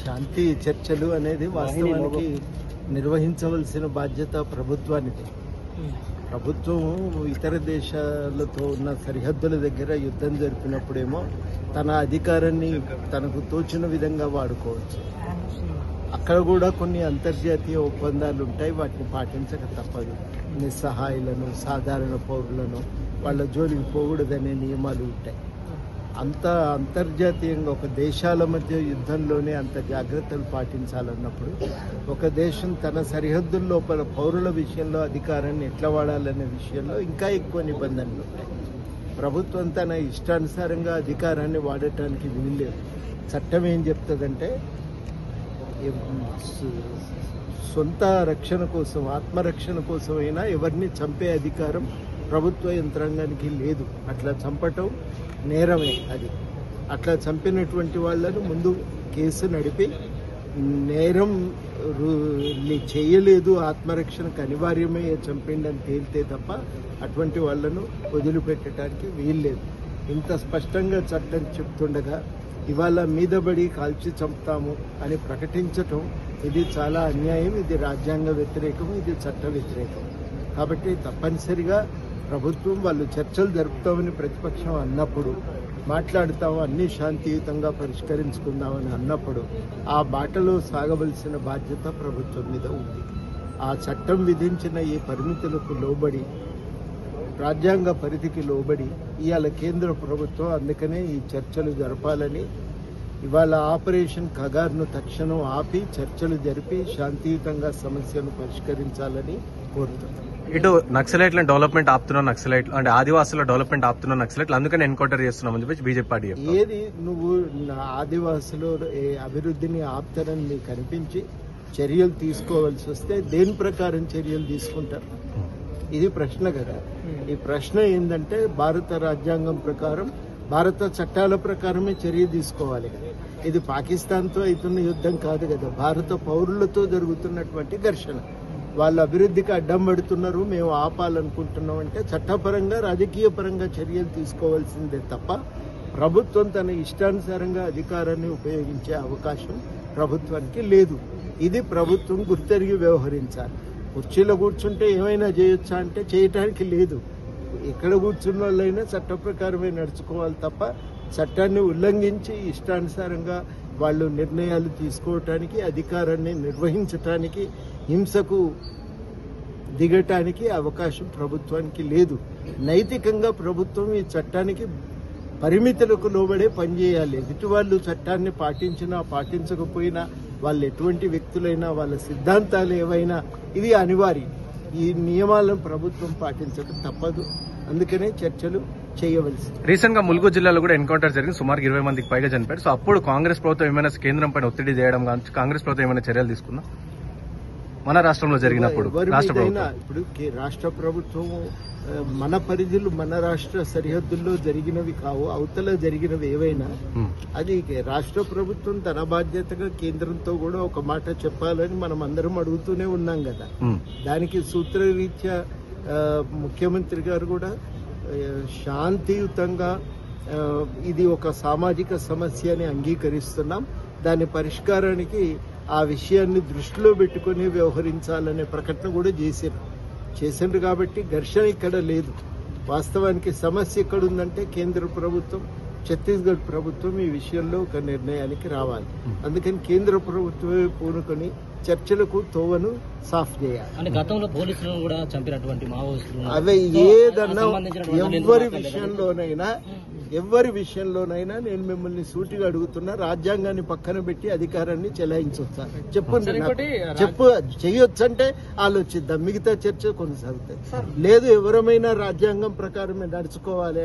శాంతి చర్చలు అనేది వాస్తవానికి నిర్వహించవలసిన బాధ్యత ప్రభుత్వానికి. ప్రభుత్వం ఇతర దేశాలతో ఉన్న సరిహద్దుల దగ్గర యుద్ధం జరిపినప్పుడేమో తన అధికారాన్ని తనకు తోచిన విధంగా వాడుకోవచ్చు. అక్కడ కూడా కొన్ని అంతర్జాతీయ ఒప్పందాలు ఉంటాయి, వాటిని పాటించక తప్పదు. నిస్సహాయులను, సాధారణ పౌరులను వాళ్ళ జోలికి పోకూడదనే నియమాలు ఉంటాయి. అంత అంతర్జాతీయంగా ఒక దేశాల మధ్య యుద్ధంలోనే అంత జాగ్రత్తలు పాటించాలన్నప్పుడు ఒక దేశం తన సరిహద్దుల లోపల పౌరుల విషయంలో అధికారాన్ని ఎట్లా వాడాలనే విషయంలో ఇంకా ఎక్కువ నిబంధనలు ఉంటాయి. ప్రభుత్వం తన ఇష్టానుసారంగా అధికారాన్ని వాడటానికి వీల్లేదు. చట్టం ఏం చెప్తుందంటే సొంత రక్షణ కోసం, ఆత్మరక్షణ కోసమైనా ఎవరిని చంపే అధికారం ప్రభుత్వ యంత్రాంగానికి లేదు. అట్లా చంపటం నేరమే. అది అట్లా చంపినటువంటి వాళ్లను ముందు కేసు నడిపి నేరం చేయలేదు, ఆత్మరక్షణకు అనివార్యమే చంపిండని తేలితే తప్ప అటువంటి వాళ్లను వదిలిపెట్టడానికి వీల్లేదు. ఇంత స్పష్టంగా చట్టం చెప్తుండగా ఇవాళ మీదబడి కాల్చి చంపుతాము అని ప్రకటించటం ఇది చాలా అన్యాయం. ఇది రాజ్యాంగ వ్యతిరేకం, ఇది చట్ట వ్యతిరేకం. కాబట్టి తప్పనిసరిగా ప్రభుత్వం వాళ్ళు చర్చలు జరుపుతామని ప్రతిపక్షం అన్నప్పుడు, మాట్లాడుతాము అన్ని శాంతియుతంగా పరిష్కరించుకుందామని అన్నప్పుడు ఆ బాటలో సాగవలసిన బాధ్యత ప్రభుత్వం మీద ఉంది. ఆ చట్టం విధించిన ఈ పరిమితులకు లోబడి, రాజ్యాంగ పరిధికి లోబడి ఇవాళ కేంద్ర ప్రభుత్వం అందుకనే ఈ చర్చలు జరపాలని, ఇవాళ ఆపరేషన్ కగార్ను తక్షణం ఆపి చర్చలు జరిపి శాంతియుతంగా సమస్యను పరిష్కరించాలని కోరుతున్నాం. ఇటు నక్సలైట్ల డెవలప్మెంట్ ఆపుతున్న నక్సలైట్లు అంటే ఆదివాసుల డెవలప్మెంట్ ఆపుతున్న నక్సలైట్లు అందుకని ఎన్కౌంటర్ చేస్తున్నామని చెప్పి బీజేపీ పార్టీ. ఏది నువ్వు ఆదివాసులు అభివృద్ధిని ఆపుతారని నీకు అనిపించి చర్యలు తీసుకోవాల్సి వస్తే దేని ప్రకారం చర్యలు తీసుకుంటారు? ఇది ప్రశ్న కదా. ఈ ప్రశ్న ఏంటంటే భారత రాజ్యాంగం ప్రకారం, భారత చట్టాల ప్రకారమే చర్య తీసుకోవాలి కదా. ఇది పాకిస్తాన్తో అవుతున్న యుద్ధం కాదు కదా, భారత పౌరులతో జరుగుతున్నటువంటి ఘర్షణ. వాళ్ళ అభివృద్ధికి అడ్డం పడుతున్నారు, మేము ఆపాలనుకుంటున్నాం అంటే చట్టపరంగా, రాజకీయ పరంగా చర్యలు తీసుకోవాల్సిందే తప్ప ప్రభుత్వం తన ఇష్టానుసారంగా అధికారాన్ని ఉపయోగించే అవకాశం ప్రభుత్వానికి లేదు. ఇది ప్రభుత్వం గుర్తెరిగి వ్యవహరించాలి. కుర్చీలో కూర్చుంటే ఏమైనా చేయొచ్చా అంటే చేయటానికి లేదు. ఎక్కడ కూర్చున్న వాళ్ళైనా చట్ట ప్రకారమే నడుచుకోవాలి తప్ప చట్టాన్ని ఉల్లంఘించి ఇష్టానుసారంగా వాళ్ళు నిర్ణయాలు తీసుకోవటానికి, అధికారాన్ని నిర్వహించటానికి, హింసకు దిగటానికి అవకాశం ప్రభుత్వానికి లేదు. నైతికంగా ప్రభుత్వం ఈ చట్టానికి పరిమితులకు లోబడే పనిచేయాలి. ఎదుటి వాళ్ళు చట్టాన్ని పాటించినా పాటించకపోయినా, వాళ్ళు ఎటువంటి వ్యక్తులైనా, వాళ్ళ సిద్ధాంతాలు ఏవైనా ఇది అనివార్యం. ఈ నియమాలను ప్రభుత్వం పాటించడం తప్పదు. అందుకనే చర్చలు చేయవలసి. రీసెంట్ గా ములుగు జిల్లాలో కూడా ఎన్కౌంటర్ జరిగింది, సుమారు 20 మందికి పైగా చనిపోయారు. సో అప్పుడు కాంగ్రెస్ ప్రభుత్వం ఏమైనా కేంద్రం పైన ఒత్తిడి చేయడం కానీ, కాంగ్రెస్ ప్రభుత్వం ఏమైనా చర్యలు తీసుకుందా? మన రాష్ట్రంలో జరిగినప్పుడు ఇప్పుడు రాష్ట్ర ప్రభుత్వం మన పరిధిలో, మన రాష్ట్ర సరిహద్దుల్లో జరిగినవి కావు, అవతల జరిగినవి ఏవైనా అది రాష్ట్ర ప్రభుత్వం తన బాధ్యతగా కేంద్రంతో కూడా ఒక మాట చెప్పాలని మనం అందరం అడుగుతూనే ఉన్నాం కదా. దానికి సూత్రరీత్యా ముఖ్యమంత్రి గారు కూడా శాంతియుతంగా ఇది ఒక సామాజిక సమస్య అని అంగీకరిస్తున్నాం, దాని పరిష్కారానికి ఆ విషయాన్ని దృష్టిలో పెట్టుకుని వ్యవహరించాలనే ప్రకటన కూడా చేసిండ్రు. కాబట్టి ఘర్షణ ఇక్కడ లేదు. వాస్తవానికి సమస్య ఎక్కడుందంటే కేంద్ర ప్రభుత్వం, ఛత్తీస్గఢ్ ప్రభుత్వం ఈ విషయంలో ఒక నిర్ణయానికి రావాలి. అందుకని కేంద్ర ప్రభుత్వమే పూనుకొని చర్చలకు తోవను సాఫ్ చేయాలి. గతంలో పోలీసులను కూడా చంపినటువంటి మావోయిస్టులు అవే ఏదన్నా ఎవరి విషయంలోనైనా నేను మిమ్మల్ని సూటిగా అడుగుతున్నా, రాజ్యాంగాన్ని పక్కన పెట్టి అధికారాన్ని చెలాయించొచ్చా చెప్పు. చేయొచ్చంటే ఆలోచిద్దాం, మిగతా చర్చ కొనసాగుతాయి. లేదు ఎవరమైనా రాజ్యాంగం ప్రకారమే నడుచుకోవాలి